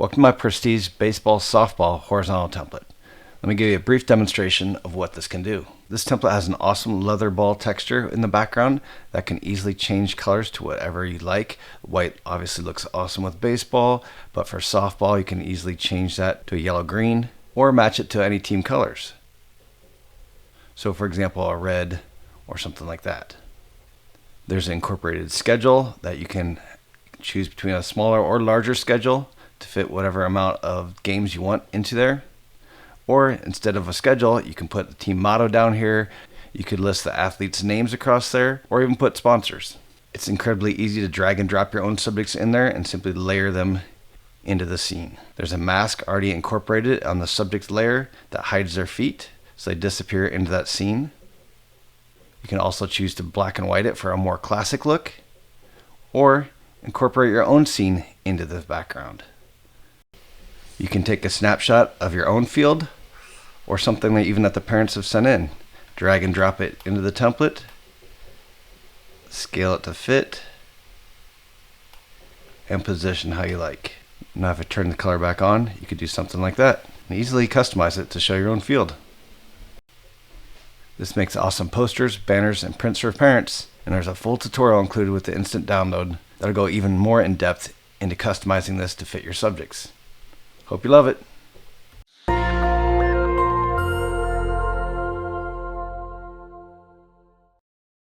Welcome to my Prestige Baseball Softball horizontal template. Let me give you a brief demonstration of what this can do. This template has an awesome leather ball texture in the background that can easily change colors to whatever you like. White obviously looks awesome with baseball, but for softball you can easily change that to a yellow-green or match it to any team colors. So for example, a red or something like that. There's an incorporated schedule that you can choose between a smaller or larger schedule to fit whatever amount of games you want into there. Or instead of a schedule, you can put the team motto down here. You could list the athletes' names across there, or even put sponsors. It's incredibly easy to drag and drop your own subjects in there and simply layer them into the scene. There's a mask already incorporated on the subject layer that hides their feet, so they disappear into that scene. You can also choose to black and white it for a more classic look, or incorporate your own scene into the background. You can take a snapshot of your own field or something that even that the parents have sent in. Drag and drop it into the template, scale it to fit, and position how you like. Now if I turn the color back on, you could do something like that and easily customize it to show your own field. This makes awesome posters, banners, and prints for parents, and there's a full tutorial included with the instant download that'll go even more in depth into customizing this to fit your subjects. Hope you love it.